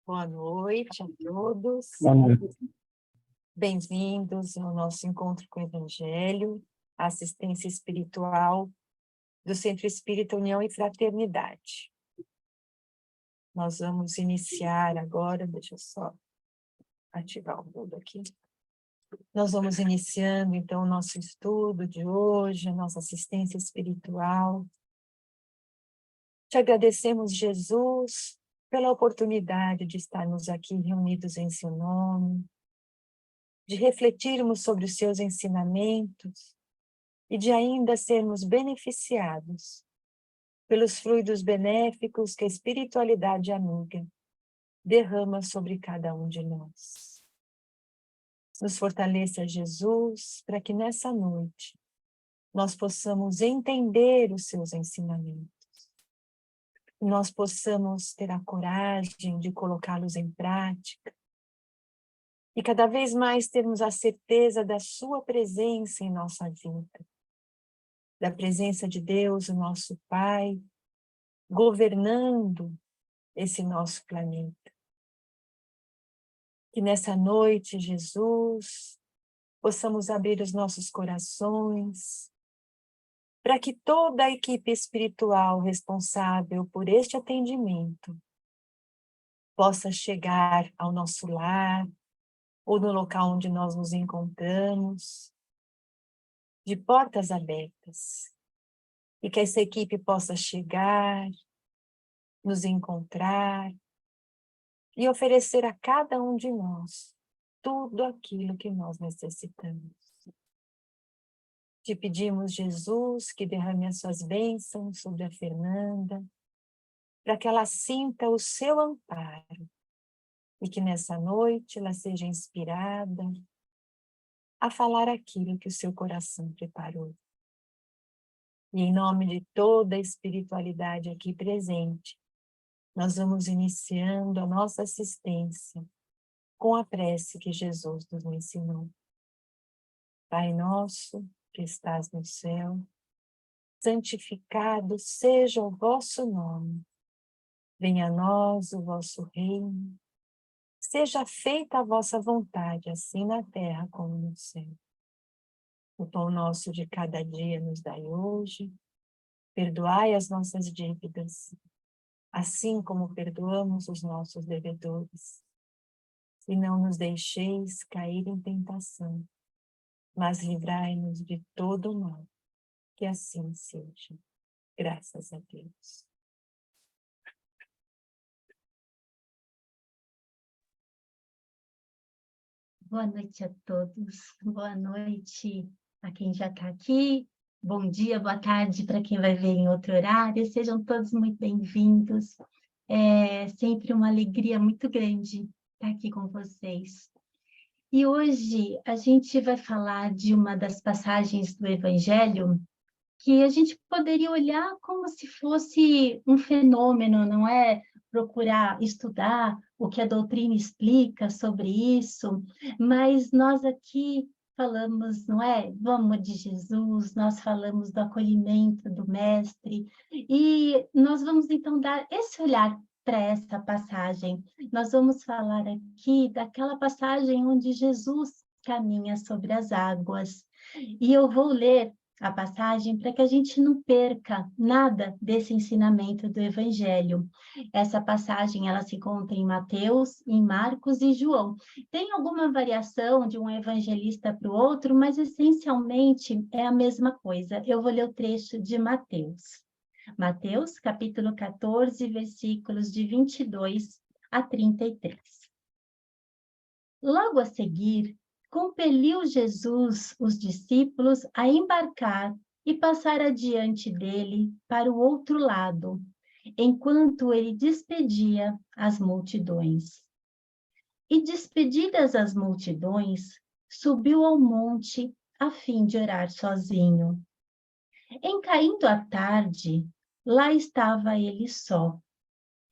Boa noite a todos. Boa noite. Bem-vindos ao nosso encontro com o Evangelho, a assistência espiritual do Centro Espírita União e Fraternidade. Nós vamos iniciar agora, deixa eu só ativar o mudo aqui. Nós vamos iniciando, então, o nosso estudo de hoje, a nossa assistência espiritual. Te agradecemos, Jesus, pela oportunidade de estarmos aqui reunidos em seu nome, de refletirmos sobre os seus ensinamentos e de ainda sermos beneficiados pelos fluidos benéficos que a espiritualidade amiga derrama sobre cada um de nós. Nos fortaleça, Jesus, para que nessa noite nós possamos entender os seus ensinamentos, nós possamos ter a coragem de colocá-los em prática e cada vez mais termos a certeza da sua presença em nossa vida, da presença de Deus, o nosso Pai, governando esse nosso planeta. Que nessa noite, Jesus, possamos abrir os nossos corações para que toda a equipe espiritual responsável por este atendimento possa chegar ao nosso lar ou no local onde nós nos encontramos, de portas abertas, e que essa equipe possa chegar, nos encontrar e oferecer a cada um de nós tudo aquilo que nós necessitamos. Te pedimos, Jesus, que derrame as suas bênçãos sobre a Fernanda, para que ela sinta o seu amparo e que nessa noite ela seja inspirada a falar aquilo que o seu coração preparou. E em nome de toda a espiritualidade aqui presente, nós vamos iniciando a nossa assistência com a prece que Jesus nos ensinou. Pai nosso, que estás no céu, santificado seja o vosso nome. Venha a nós o vosso reino. Seja feita a vossa vontade, assim na terra como no céu. O pão nosso de cada dia nos dai hoje. Perdoai as nossas dívidas, assim como perdoamos os nossos devedores. E não nos deixeis cair em tentação, mas livrai-nos de todo o mal. Que assim seja. Graças a Deus. Boa noite a todos. Boa noite a quem já está aqui. Bom dia, boa tarde para quem vai ver em outro horário. Sejam todos muito bem-vindos. É sempre uma alegria muito grande estar aqui com vocês. E hoje a gente vai falar de uma das passagens do Evangelho que a gente poderia olhar como se fosse um fenômeno, não é? Procurar estudar o que a doutrina explica sobre isso, mas nós aqui falamos, não é? Vamos de Jesus, nós falamos do acolhimento do Mestre, e nós vamos então dar esse olhar para essa passagem. Nós vamos falar aqui daquela passagem onde Jesus caminha sobre as águas, e eu vou ler a passagem para que a gente não perca nada desse ensinamento do Evangelho. Essa passagem ela se encontra em Mateus, em Marcos e João. Tem alguma variação de um evangelista para o outro, mas essencialmente é a mesma coisa. Eu vou ler o trecho de Mateus. Mateus, capítulo 14, versículos de 22 a 33. Logo a seguir, compeliu Jesus os discípulos a embarcar e passar adiante dele para o outro lado, enquanto ele despedia as multidões. E despedidas as multidões, subiu ao monte a fim de orar sozinho. Em caindo a tarde, lá estava ele só.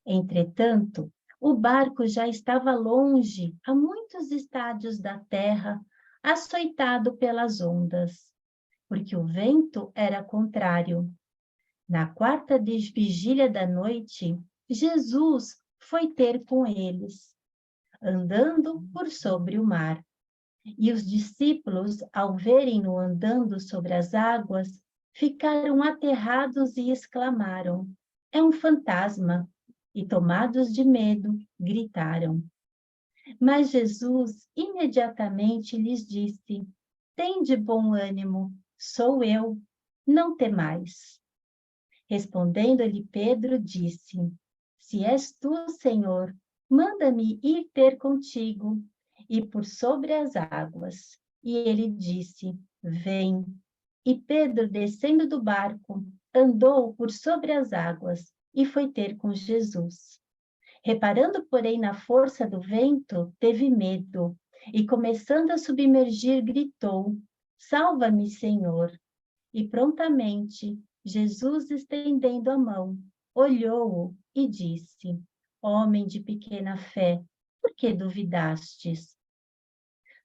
Entretanto, o barco já estava longe, a muitos estádios da terra, açoitado pelas ondas, porque o vento era contrário. Na quarta vigília da noite, Jesus foi ter com eles, andando por sobre o mar. E os discípulos, ao verem-no andando sobre as águas, ficaram aterrados e exclamaram: é um fantasma! E tomados de medo, gritaram. Mas Jesus imediatamente lhes disse: tende bom ânimo, sou eu, não temais. Respondendo-lhe Pedro, disse: se és tu, Senhor, manda-me ir ter contigo, e por sobre as águas. E ele disse: vem. E Pedro, descendo do barco, andou por sobre as águas e foi ter com Jesus. Reparando, porém, na força do vento, teve medo, e começando a submergir, gritou: salva-me, Senhor! E prontamente, Jesus, estendendo a mão, olhou-o e disse: homem de pequena fé, por que duvidastes?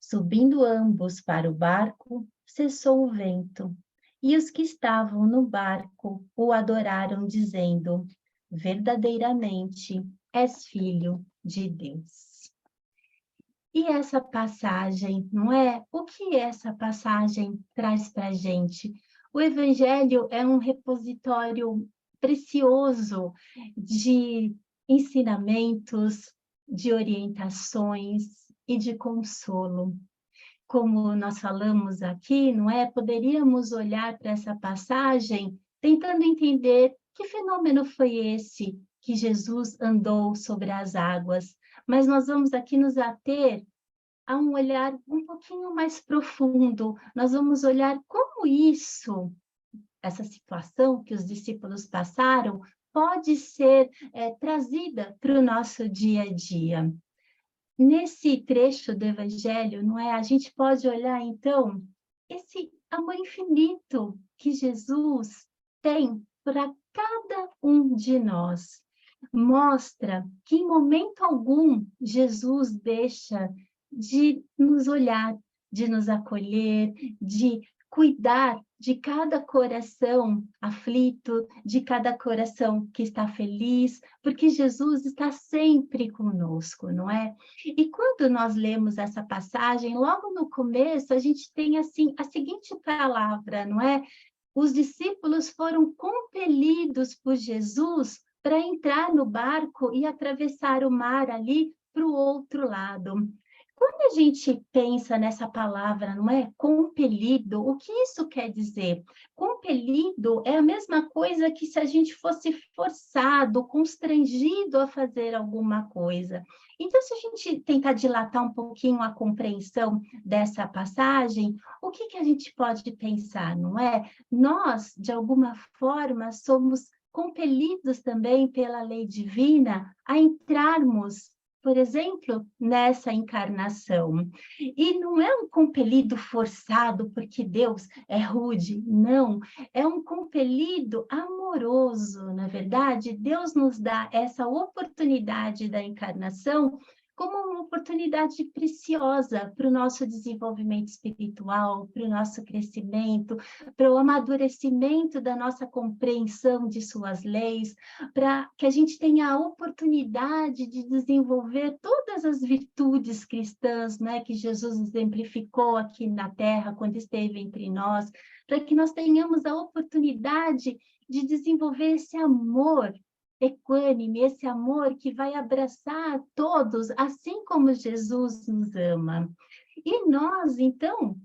Subindo ambos para o barco, cessou o vento, e os que estavam no barco o adoraram, dizendo: verdadeiramente és filho de Deus. E essa passagem, não é? O que essa passagem traz para a gente? O Evangelho é um repositório precioso de ensinamentos, de orientações e de consolo. Como nós falamos aqui, não é? Poderíamos olhar para essa passagem tentando entender que fenômeno foi esse que Jesus andou sobre as águas. Mas nós vamos aqui nos ater a um olhar um pouquinho mais profundo. Nós vamos olhar como isso, essa situação que os discípulos passaram, pode ser trazida para o nosso dia a dia. Nesse trecho do Evangelho, não é? A gente pode olhar, então, esse amor infinito que Jesus tem para cada um de nós. Mostra que em momento algum Jesus deixa de nos olhar, de nos acolher, de cuidar de cada coração aflito, de cada coração que está feliz, porque Jesus está sempre conosco, não é? E quando nós lemos essa passagem, logo no começo, a gente tem assim a seguinte palavra, não é? Os discípulos foram compelidos por Jesus para entrar no barco e atravessar o mar ali para o outro lado. Quando a gente pensa nessa palavra, não é? Compelido, o que isso quer dizer? Compelido é a mesma coisa que se a gente fosse forçado, constrangido a fazer alguma coisa. Então, se a gente tentar dilatar um pouquinho a compreensão dessa passagem, o que a gente pode pensar, não é? Nós, de alguma forma, somos compelidos também pela lei divina a entrarmos, por exemplo, nessa encarnação. E não é um compelido forçado porque Deus é rude, não. É um compelido amoroso, na verdade. Deus nos dá essa oportunidade da encarnação como uma oportunidade preciosa para o nosso desenvolvimento espiritual, para o nosso crescimento, para o amadurecimento da nossa compreensão de suas leis, para que a gente tenha a oportunidade de desenvolver todas as virtudes cristãs, né, que Jesus exemplificou aqui na Terra quando esteve entre nós, para que nós tenhamos a oportunidade de desenvolver esse amor equânime, esse amor que vai abraçar todos, assim como Jesus nos ama. E nós, então,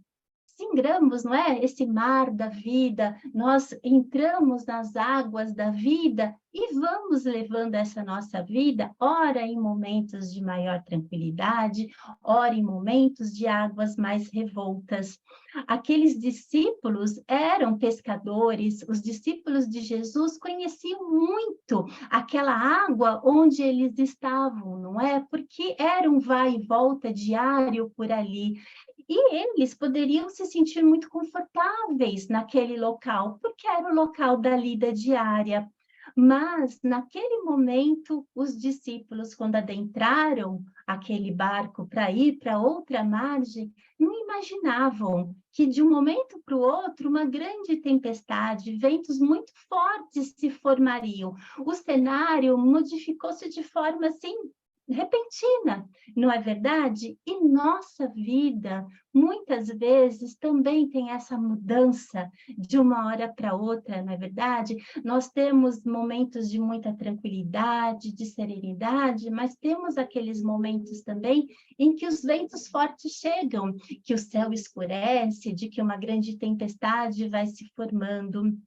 singramos, não é? Esse mar da vida, nós entramos nas águas da vida e vamos levando essa nossa vida, ora em momentos de maior tranquilidade, ora em momentos de águas mais revoltas. Aqueles discípulos eram pescadores, os discípulos de Jesus conheciam muito aquela água onde eles estavam, não é? Porque era um vai e volta diário por ali. E eles poderiam se sentir muito confortáveis naquele local, porque era o local da lida diária. Mas, naquele momento, os discípulos, quando adentraram aquele barco para ir para outra margem, não imaginavam que, de um momento para o outro, uma grande tempestade, ventos muito fortes se formariam. O cenário modificou-se de forma assim repentina, não é verdade? E nossa vida, muitas vezes, também tem essa mudança de uma hora para outra, não é verdade? Nós temos momentos de muita tranquilidade, de serenidade, mas temos aqueles momentos também em que os ventos fortes chegam, que o céu escurece, de que uma grande tempestade vai se formando.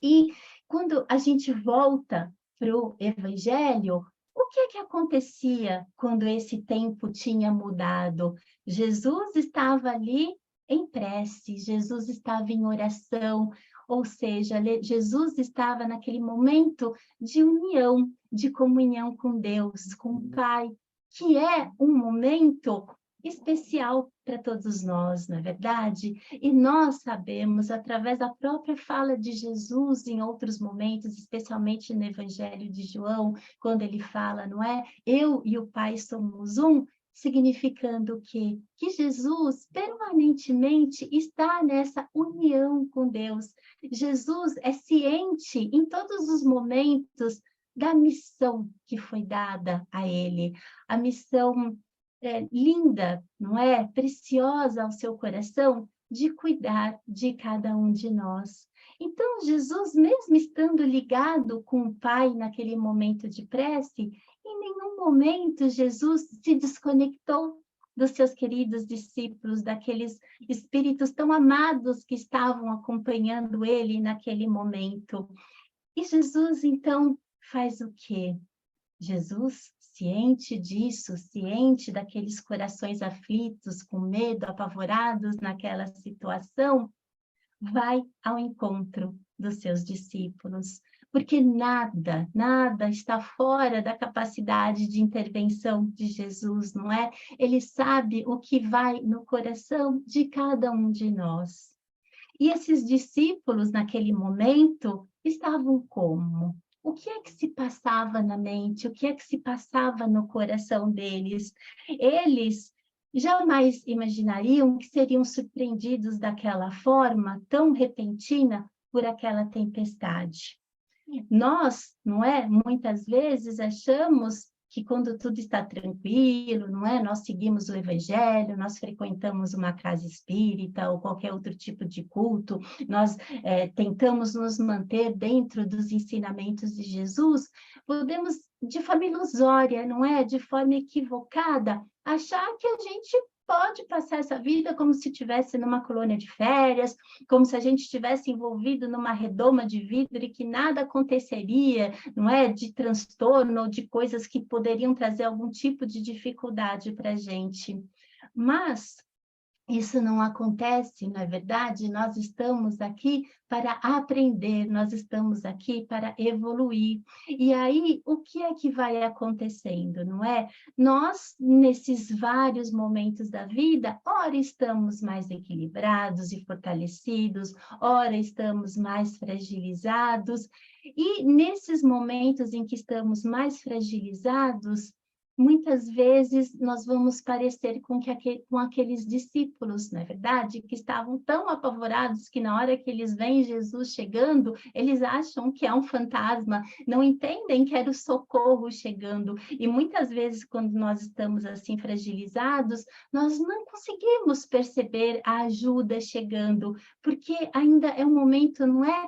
E quando a gente volta para o Evangelho, o que é que acontecia quando esse tempo tinha mudado? Jesus estava ali em prece, Jesus estava em oração, ou seja, Jesus estava naquele momento de união, de comunhão com Deus, com o Pai, que é um momento especial para todos nós, não é verdade? E nós sabemos, através da própria fala de Jesus em outros momentos, especialmente no Evangelho de João, quando ele fala, não é? Eu e o Pai somos um, significando que Jesus permanentemente está nessa união com Deus. Jesus é ciente em todos os momentos da missão que foi dada a ele, a missão linda, não é? Preciosa ao seu coração, de cuidar de cada um de nós. Então, Jesus, mesmo estando ligado com o Pai naquele momento de prece, em nenhum momento Jesus se desconectou dos seus queridos discípulos, daqueles espíritos tão amados que estavam acompanhando ele naquele momento. E Jesus, então, faz o quê? Jesus, ciente disso, ciente daqueles corações aflitos, com medo, apavorados naquela situação, vai ao encontro dos seus discípulos, porque nada está fora da capacidade de intervenção de Jesus, não é? Ele sabe o que vai no coração de cada um de nós. E esses discípulos, naquele momento, estavam como? O que é que se passava na mente? O que é que se passava no coração deles? Eles jamais imaginariam que seriam surpreendidos daquela forma tão repentina por aquela tempestade. Nós, não é? Muitas vezes achamos que quando tudo está tranquilo, não é? Nós seguimos o Evangelho, nós frequentamos uma casa espírita ou qualquer outro tipo de culto, nós tentamos nos manter dentro dos ensinamentos de Jesus, podemos, de forma ilusória, não é? De forma equivocada, achar que a gente pode passar essa vida como se estivesse numa colônia de férias, como se a gente estivesse envolvido numa redoma de vidro e que nada aconteceria, não é? De transtorno ou de coisas que poderiam trazer algum tipo de dificuldade para a gente. Mas isso não acontece, não é verdade? Nós estamos aqui para aprender, nós estamos aqui para evoluir. E aí, o que é que vai acontecendo, não é? Nós, nesses vários momentos da vida, ora estamos mais equilibrados e fortalecidos, ora estamos mais fragilizados. E nesses momentos em que estamos mais fragilizados, muitas vezes nós vamos parecer com aqueles discípulos, não é verdade? Que estavam tão apavorados que na hora que eles veem Jesus chegando, eles acham que é um fantasma, não entendem que era o socorro chegando. E muitas vezes, quando nós estamos assim fragilizados, nós não conseguimos perceber a ajuda chegando, porque ainda é um momento, não é?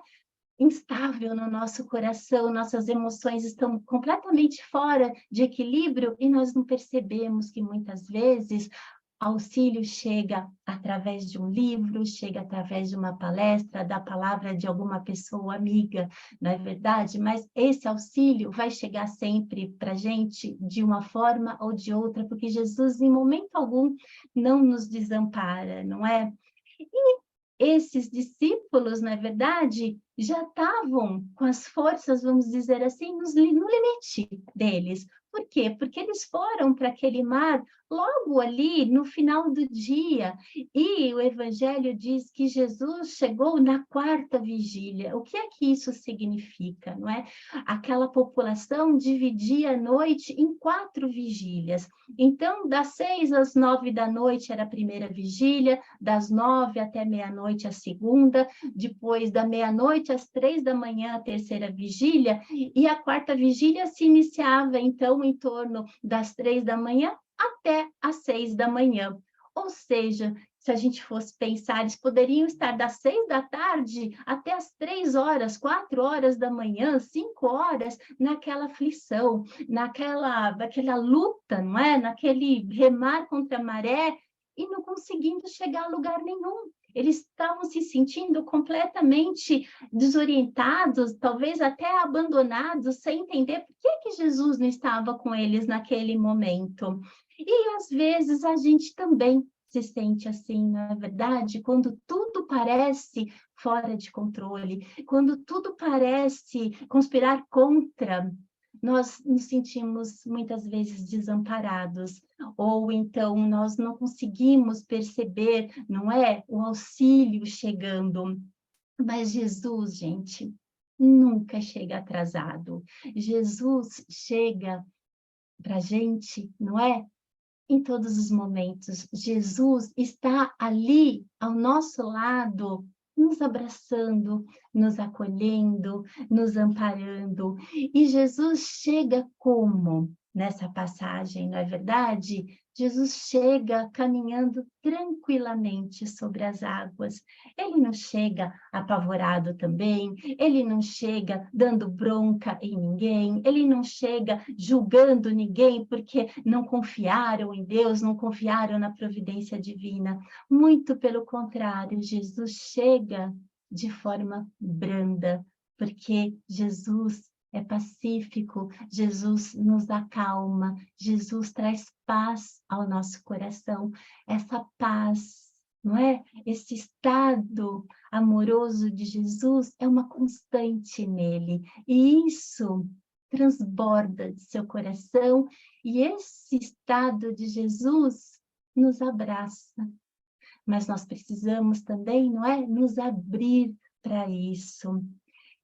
Instável no nosso coração, nossas emoções estão completamente fora de equilíbrio e nós não percebemos que muitas vezes auxílio chega através de um livro, chega através de uma palestra, da palavra de alguma pessoa amiga, não é verdade? Mas esse auxílio vai chegar sempre para a gente de uma forma ou de outra, porque Jesus, em momento algum, não nos desampara, não é? E esses discípulos, na verdade, já estavam com as forças, vamos dizer assim, no limite deles, Por quê? Porque eles foram para aquele mar logo ali no final do dia. E o Evangelho diz que Jesus chegou na quarta vigília. O que é que isso significa, não é? Aquela população dividia a noite em 4 vigílias. Então, das 6 às 9 da noite era a primeira vigília, das 9 até meia-noite a segunda, depois da meia-noite às 3 da manhã a terceira vigília, e a quarta vigília se iniciava, então, em torno das 3 da manhã até às 6 da manhã. Ou seja, se a gente fosse pensar, eles poderiam estar das 6 da tarde até as 3 horas, 4 horas da manhã, 5 horas, naquela aflição, naquela luta, não é? Naquele remar contra a maré, e não conseguindo chegar a lugar nenhum. Eles estavam se sentindo completamente desorientados, talvez até abandonados, sem entender por que Jesus não estava com eles naquele momento. E às vezes a gente também se sente assim, não é verdade? Quando tudo parece fora de controle, quando tudo parece conspirar contra, nós nos sentimos muitas vezes desamparados, ou então nós não conseguimos perceber, não é, o auxílio chegando. Mas Jesus, gente, nunca chega atrasado. Jesus chega para a gente, não é? Em todos os momentos. Jesus está ali ao nosso lado, nos abraçando, nos acolhendo, nos amparando. E Jesus chega como? Nessa passagem, não é verdade? Jesus chega caminhando tranquilamente sobre as águas. Ele não chega apavorado também, ele não chega dando bronca em ninguém, ele não chega julgando ninguém porque não confiaram em Deus, não confiaram na providência divina. Muito pelo contrário, Jesus chega de forma branda, porque Jesus é pacífico, Jesus nos acalma, Jesus traz paz ao nosso coração. Essa paz, não é? Esse estado amoroso de Jesus é uma constante nele. E isso transborda de seu coração, e esse estado de Jesus nos abraça. Mas nós precisamos também, não é? Nos abrir para isso.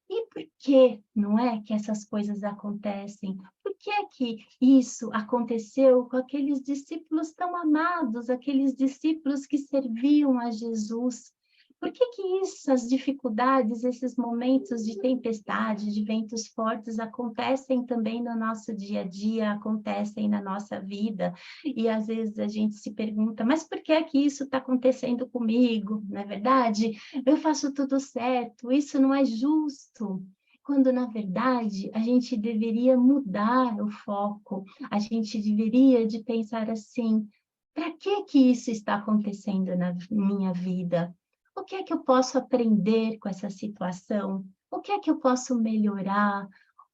E por que, não é, que essas coisas acontecem? Por que é que isso aconteceu com aqueles discípulos tão amados, aqueles discípulos que serviam a Jesus? Por que que essas dificuldades, esses momentos de tempestade, de ventos fortes acontecem também no nosso dia a dia, acontecem na nossa vida? E às vezes a gente se pergunta, mas por que é que isso está acontecendo comigo? Não é verdade? Eu faço tudo certo, isso não é justo. Quando, na verdade, a gente deveria mudar o foco, a gente deveria de pensar assim, para que que isso está acontecendo na minha vida? O que é que eu posso aprender com essa situação? O que é que eu posso melhorar?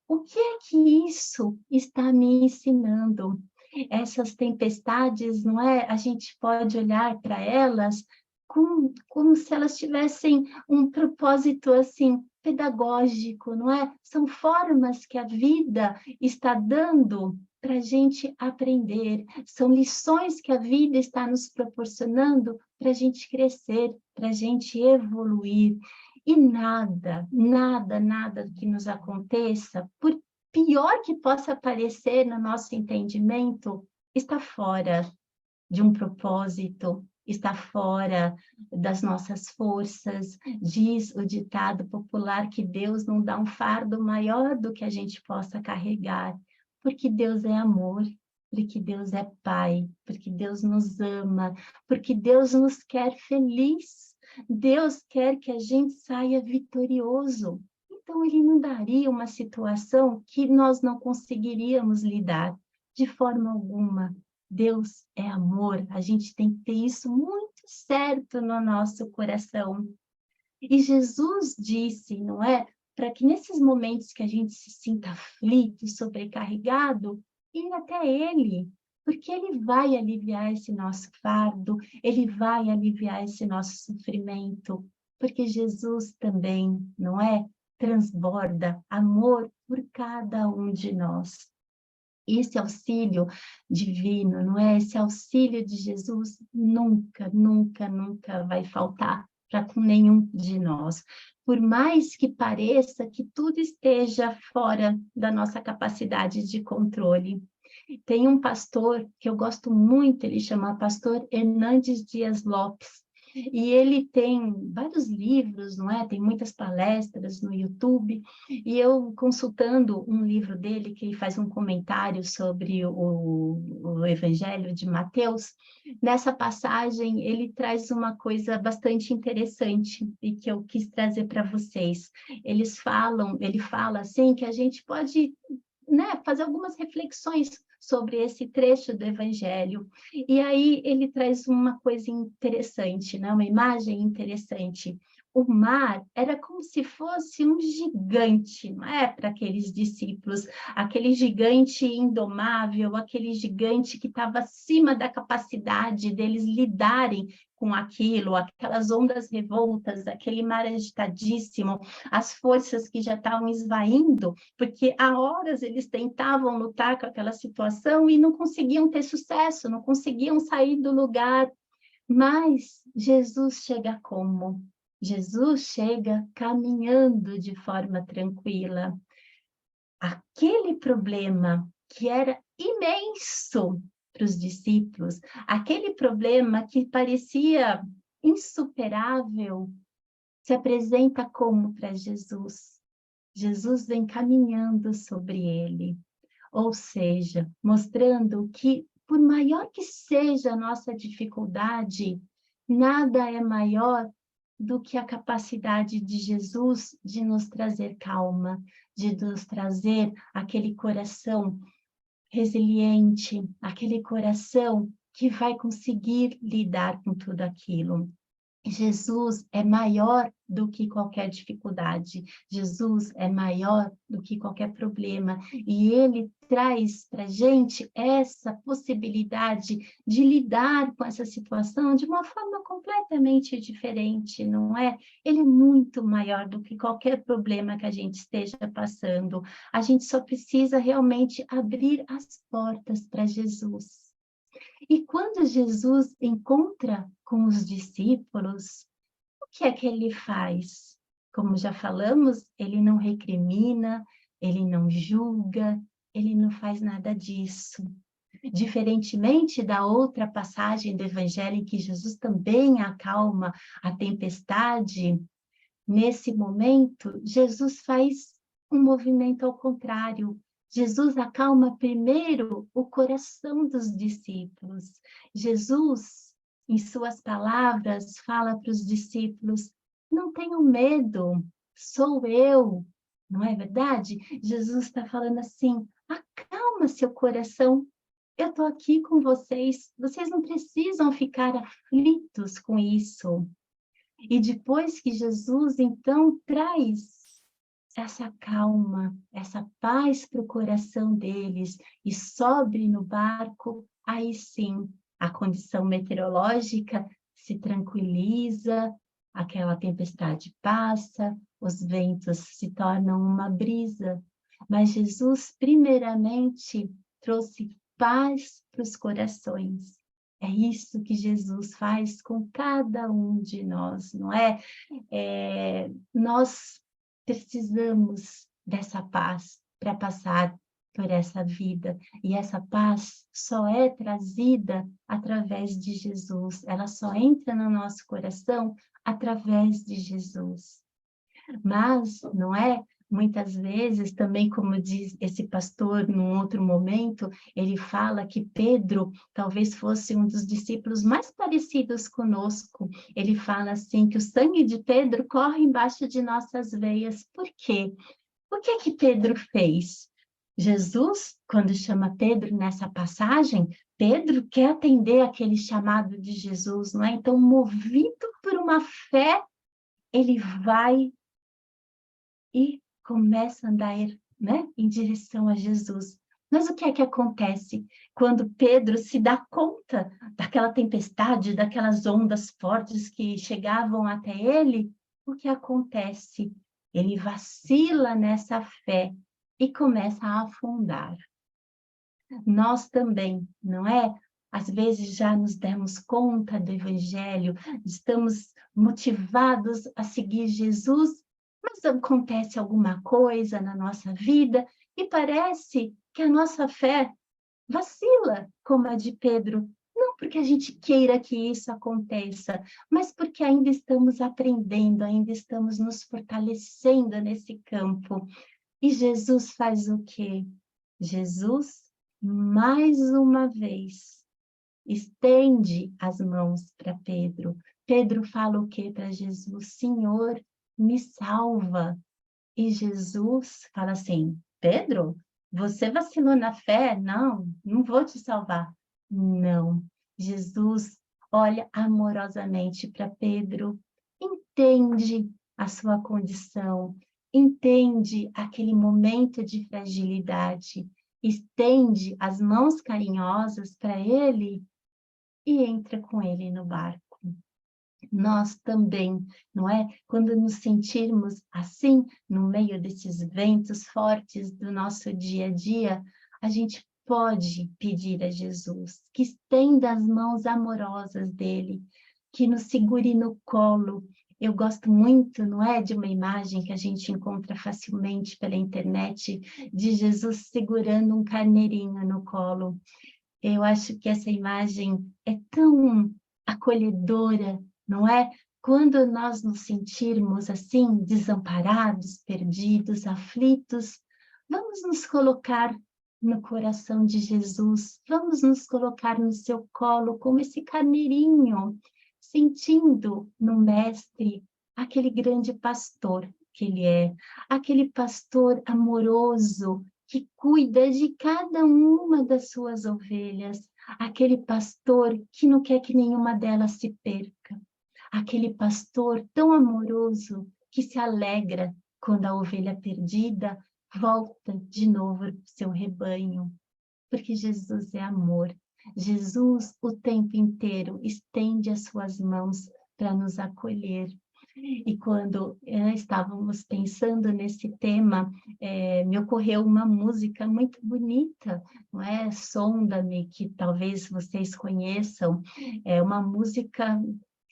O que é que isso está me ensinando? Essas tempestades, não é? A gente pode olhar para elas como se elas tivessem um propósito assim pedagógico, não é? São formas que a vida está dando para a gente aprender, são lições que a vida está nos proporcionando para a gente crescer, para a gente evoluir. E nada, nada, nada que nos aconteça, por pior que possa parecer no nosso entendimento, está fora de um propósito, está fora das nossas forças. Diz o ditado popular que Deus não dá um fardo maior do que a gente possa carregar, porque Deus é amor, porque Deus é Pai, porque Deus nos ama, porque Deus nos quer feliz. Deus quer que a gente saia vitorioso. Então, Ele não daria uma situação que nós não conseguiríamos lidar de forma alguma. Deus é amor, a gente tem que ter isso muito certo no nosso coração. E Jesus disse, não é? Para que nesses momentos que a gente se sinta aflito, sobrecarregado, ir até Ele, porque Ele vai aliviar esse nosso fardo, Ele vai aliviar esse nosso sofrimento, porque Jesus também, não é? Transborda amor por cada um de nós. Esse auxílio divino, não é? Esse auxílio de Jesus nunca, nunca, nunca vai faltar para com nenhum de nós. Por mais que pareça que tudo esteja fora da nossa capacidade de controle. Tem um pastor que eu gosto muito, ele chama Pastor Hernandes Dias Lopes, e ele tem vários livros, não é? Tem muitas palestras no YouTube, e eu consultando um livro dele, que ele faz um comentário sobre o Evangelho de Mateus, nessa passagem ele traz uma coisa bastante interessante e que eu quis trazer para vocês. Ele fala assim que a gente pode, né, fazer algumas reflexões sobre esse trecho do Evangelho. E aí ele traz uma coisa interessante, né? Uma imagem interessante. O mar era como se fosse um gigante, não é? Para aqueles discípulos, aquele gigante indomável, aquele gigante que estava acima da capacidade deles lidarem com aquilo, aquelas ondas revoltas, aquele mar agitadíssimo, as forças que já estavam esvaindo, porque há horas eles tentavam lutar com aquela situação e não conseguiam ter sucesso, não conseguiam sair do lugar. Mas Jesus chega como? Jesus chega caminhando de forma tranquila. Aquele problema que era imenso para os discípulos, aquele problema que parecia insuperável, se apresenta como para Jesus? Jesus vem caminhando sobre ele, ou seja, mostrando que, por maior que seja a nossa dificuldade, nada é maior do que a capacidade de Jesus de nos trazer calma, de nos trazer aquele coração resiliente, aquele coração que vai conseguir lidar com tudo aquilo. Jesus é maior do que qualquer dificuldade, Jesus é maior do que qualquer problema, e Ele traz para a gente essa possibilidade de lidar com essa situação de uma forma completamente diferente, não é? Ele é muito maior do que qualquer problema que a gente esteja passando, a gente só precisa realmente abrir as portas para Jesus. E quando Jesus encontra com os discípulos, o que é que ele faz? Como já falamos, ele não recrimina, ele não julga, ele não faz nada disso. Diferentemente da outra passagem do Evangelho em que Jesus também acalma a tempestade, nesse momento, Jesus faz um movimento ao contrário. Jesus acalma primeiro o coração dos discípulos. Jesus, em suas palavras, fala para os discípulos: não tenham medo, sou eu. Não é verdade? Jesus está falando assim: acalma seu coração. Eu estou aqui com vocês. Vocês não precisam ficar aflitos com isso. E depois que Jesus, então, traz essa calma, essa paz para o coração deles e sobe no barco, aí sim, a condição meteorológica se tranquiliza, aquela tempestade passa, os ventos se tornam uma brisa. Mas Jesus, primeiramente, trouxe paz para os corações. É isso que Jesus faz com cada um de nós, não é? Nós precisamos dessa paz para passar por essa vida. E essa paz só é trazida através de Jesus. Ela só entra no nosso coração através de Jesus. Mas, não é? Muitas vezes, também como diz esse pastor num outro momento, ele fala que Pedro talvez fosse um dos discípulos mais parecidos conosco. Ele fala assim, que o sangue de Pedro corre embaixo de nossas veias. Por quê? O que é que Pedro fez? Jesus, quando chama Pedro nessa passagem, Pedro quer atender aquele chamado de Jesus, não é? Então, movido por uma fé, ele vai e começa a andar, né, em direção a Jesus. Mas o que é que acontece quando Pedro se dá conta daquela tempestade, daquelas ondas fortes que chegavam até ele? O que acontece? Ele vacila nessa fé e começa a afundar. Nós também, não é? Às vezes já nos demos conta do Evangelho, estamos motivados a seguir Jesus, mas acontece alguma coisa na nossa vida e parece que a nossa fé vacila, como a de Pedro. Não porque a gente queira que isso aconteça, mas porque ainda estamos aprendendo, ainda estamos nos fortalecendo nesse campo. E Jesus faz o quê? Jesus, mais uma vez, estende as mãos para Pedro. Pedro fala o quê para Jesus? Senhor, me salva. E Jesus fala assim, Pedro, você vacilou na fé? Não, não vou te salvar. Não. Jesus olha amorosamente para Pedro, entende a sua condição, entende aquele momento de fragilidade, estende as mãos carinhosas para ele e entra com ele no barco. Nós também, não é? Quando nos sentirmos assim, no meio desses ventos fortes do nosso dia a dia, a gente pode pedir a Jesus que estenda as mãos amorosas dele, que nos segure no colo. Eu gosto muito, não é, de uma imagem que a gente encontra facilmente pela internet, de Jesus segurando um carneirinho no colo. Eu acho que essa imagem é tão acolhedora, não é? Quando nós nos sentirmos assim, desamparados, perdidos, aflitos, vamos nos colocar no coração de Jesus, vamos nos colocar no seu colo como esse carneirinho, sentindo no Mestre aquele grande pastor que ele é, aquele pastor amoroso, que cuida de cada uma das suas ovelhas, aquele pastor que não quer que nenhuma delas se perca, aquele pastor tão amoroso que se alegra quando a ovelha perdida volta de novo para o seu rebanho, porque Jesus é amor. Jesus, o tempo inteiro, estende as suas mãos para nos acolher. E quando estávamos pensando nesse tema, me ocorreu uma música muito bonita, não é? Sonda-me, que talvez vocês conheçam, é uma música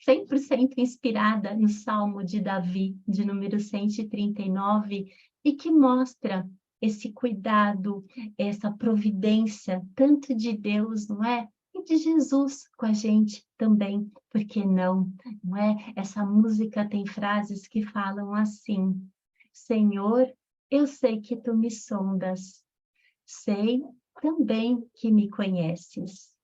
100% inspirada no Salmo de Davi, de número 139, e que mostra esse cuidado, essa providência, tanto de Deus, não é? E de Jesus com a gente também, por que não? Não é? Essa música tem frases que falam assim: Senhor, eu sei que tu me sondas, sei também que me conheces.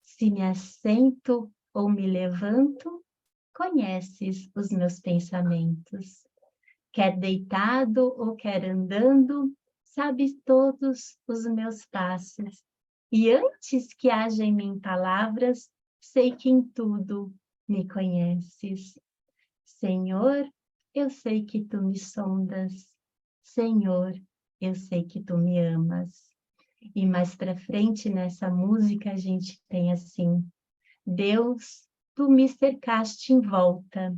Se me assento ou me levanto, conheces os meus pensamentos. Quer deitado ou quer andando, sabes todos os meus passos. E antes que haja em mim palavras, sei que em tudo me conheces. Senhor, eu sei que tu me sondas. Senhor, eu sei que tu me amas. E mais para frente nessa música a gente tem assim: Deus, tu me cercaste em volta,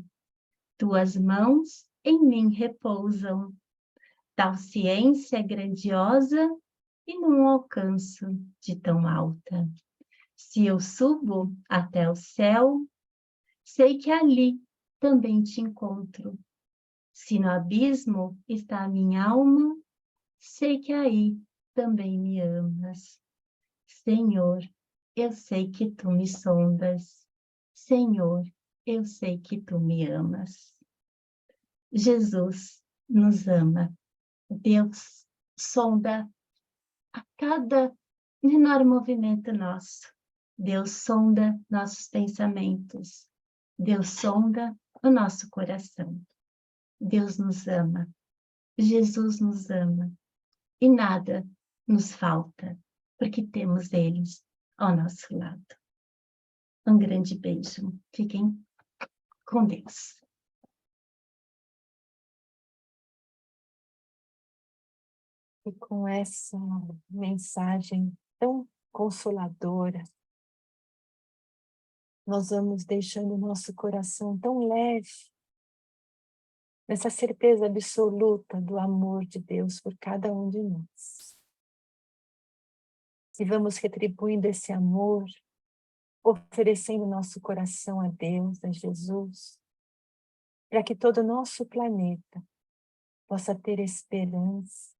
tuas mãos em mim repousam. Tal ciência grandiosa e não alcanço de tão alta. Se eu subo até o céu, sei que ali também te encontro. Se no abismo está a minha alma, sei que aí também me amas. Senhor, eu sei que tu me sondas. Senhor, eu sei que tu me amas. Jesus nos ama. Deus sonda a cada menor movimento nosso. Deus sonda nossos pensamentos. Deus sonda o nosso coração. Deus nos ama. Jesus nos ama. E nada nos falta, porque temos eles ao nosso lado. Um grande beijo. Fiquem com Deus. E com essa mensagem tão consoladora, nós vamos deixando o nosso coração tão leve, nessa certeza absoluta do amor de Deus por cada um de nós. E vamos retribuindo esse amor, oferecendo nosso coração a Deus, a Jesus, para que todo o nosso planeta possa ter esperança,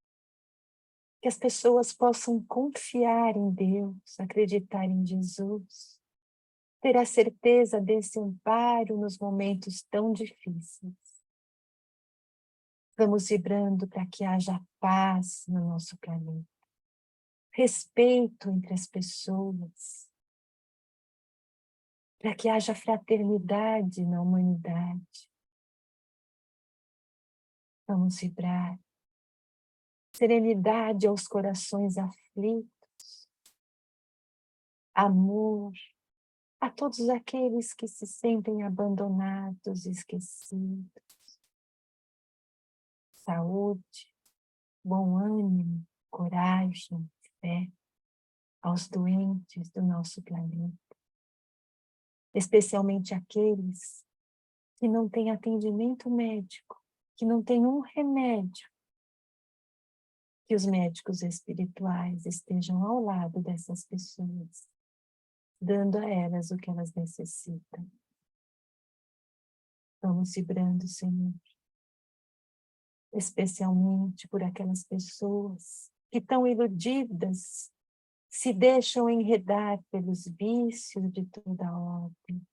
que as pessoas possam confiar em Deus, acreditar em Jesus, ter a certeza desse amparo nos momentos tão difíceis. Vamos vibrando para que haja paz no nosso planeta, respeito entre as pessoas, para que haja fraternidade na humanidade. Vamos vibrar serenidade aos corações aflitos, amor a todos aqueles que se sentem abandonados, esquecidos, saúde, bom ânimo, coragem, fé aos doentes do nosso planeta, especialmente aqueles que não têm atendimento médico, que não têm um remédio, que os médicos espirituais estejam ao lado dessas pessoas, dando a elas o que elas necessitam. Vamos vibrando, Senhor, especialmente por aquelas pessoas que estão iludidas, se deixam enredar pelos vícios de toda ordem,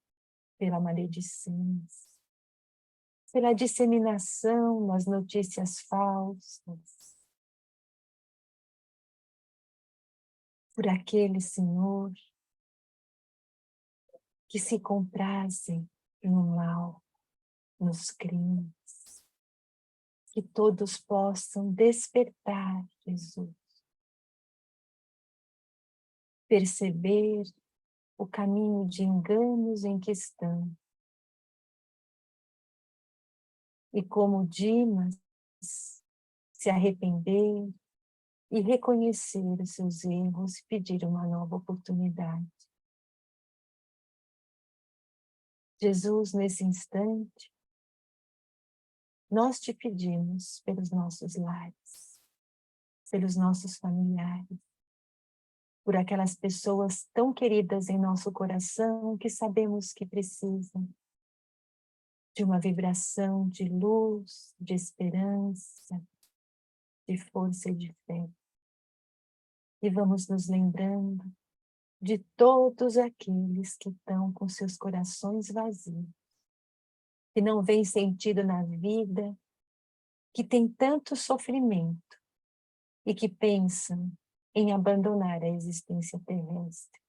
pela maledicência, pela disseminação nas notícias falsas, por aquele, Senhor, que se comprazem no mal, nos crimes, que todos possam despertar, Jesus, perceber o caminho de enganos em que estão. E como Dimas, se arrepender e reconhecer os seus erros e pedir uma nova oportunidade. Jesus, nesse instante, nós te pedimos pelos nossos lares, pelos nossos familiares, por aquelas pessoas tão queridas em nosso coração que sabemos que precisam de uma vibração de luz, de esperança, de força e de fé. E vamos nos lembrando de todos aqueles que estão com seus corações vazios, que não veem sentido na vida, que tem tanto sofrimento e que pensam em abandonar a existência terrestre.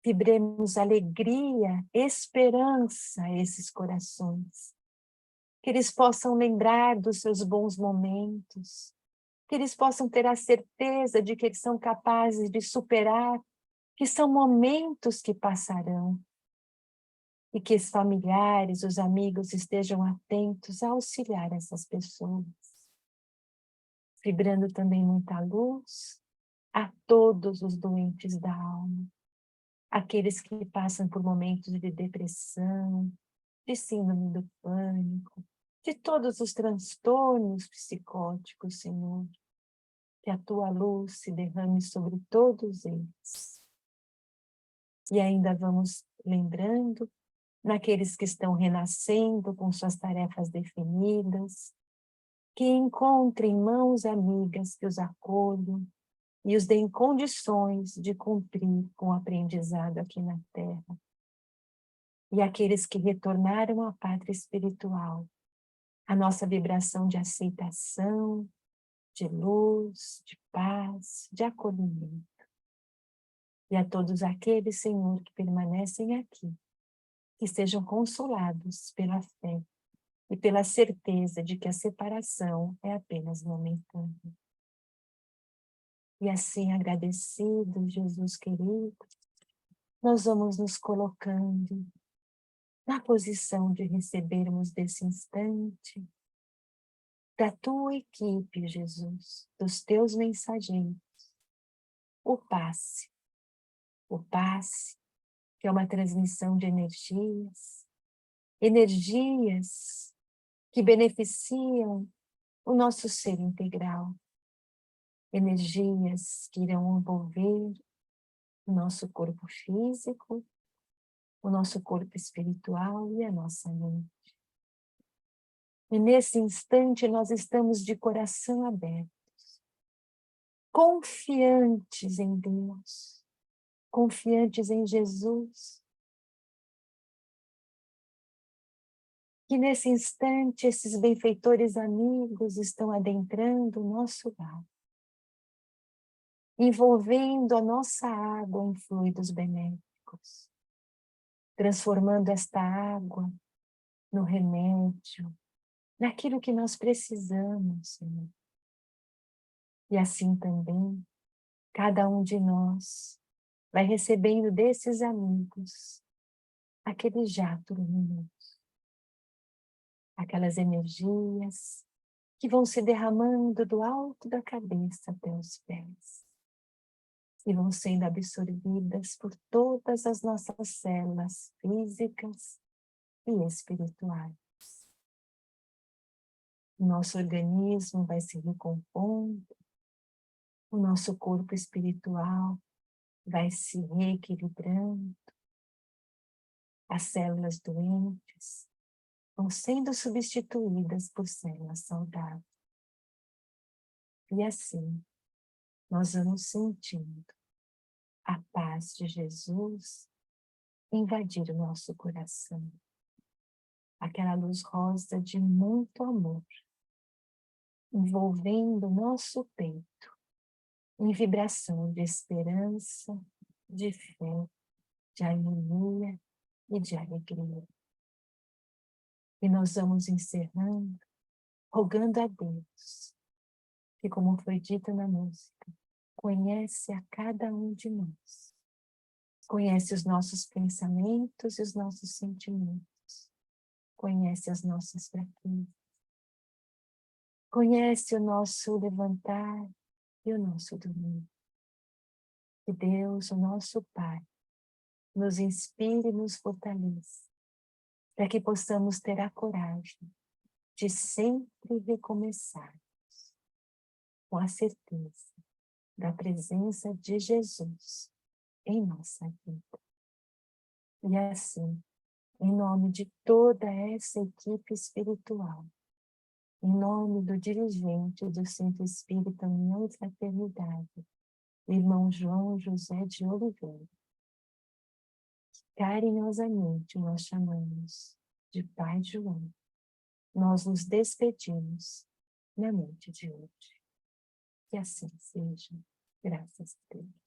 Vibremos alegria, esperança a esses corações, que eles possam lembrar dos seus bons momentos, que eles possam ter a certeza de que eles são capazes de superar, que são momentos que passarão, e que os familiares, os amigos estejam atentos a auxiliar essas pessoas, vibrando também muita luz a todos os doentes da alma, aqueles que passam por momentos de depressão, de síndrome do pânico, de todos os transtornos psicóticos, Senhor, que a tua luz se derrame sobre todos eles. E ainda vamos lembrando naqueles que estão renascendo com suas tarefas definidas, que encontrem mãos amigas que os acolham e os deem condições de cumprir com o aprendizado aqui na Terra. E aqueles que retornaram à pátria espiritual, a nossa vibração de aceitação, de luz, de paz, de acolhimento. E a todos aqueles, Senhor, que permanecem aqui, que sejam consolados pela fé e pela certeza de que a separação é apenas momentânea. E assim, agradecido, Jesus querido, nós vamos nos colocando na posição de recebermos desse instante da tua equipe, Jesus, dos teus mensageiros, o passe, que é uma transmissão de energias que beneficiam o nosso ser integral, energias que irão envolver o nosso corpo físico, o nosso corpo espiritual e a nossa mente. E nesse instante nós estamos de coração aberto, confiantes em Deus, confiantes em Jesus. Que nesse instante esses benfeitores amigos estão adentrando o nosso lar, envolvendo a nossa água em fluidos benéficos, transformando esta água no remédio, naquilo que nós precisamos, Senhor. E assim também, cada um de nós vai recebendo desses amigos aquele jato luminoso, aquelas energias que vão se derramando do alto da cabeça até os pés e vão sendo absorvidas por todas as nossas células físicas e espirituais. O nosso organismo vai se recompondo, o nosso corpo espiritual vai se reequilibrando, as células doentes vão sendo substituídas por células saudáveis. E assim, nós vamos sentindo a paz de Jesus invadir o nosso coração. Aquela luz rosa de muito amor, envolvendo o nosso peito, em vibração de esperança, de fé, de harmonia e de alegria. E nós vamos encerrando, rogando a Deus, que como foi dito na música, conhece a cada um de nós, conhece os nossos pensamentos e os nossos sentimentos, conhece as nossas fraquezas, conhece o nosso levantar e o nosso dormir. Que Deus, o nosso Pai, nos inspire e nos fortaleça, para que possamos ter a coragem de sempre recomeçar, com a certeza da presença de Jesus em nossa vida. E assim, em nome de toda essa equipe espiritual, em nome do dirigente do Centro Espírita União e Fraternidade, o irmão João José de Oliveira, carinhosamente nós chamamos de Pai João, nós nos despedimos na noite de hoje. Que assim seja, graças a Deus.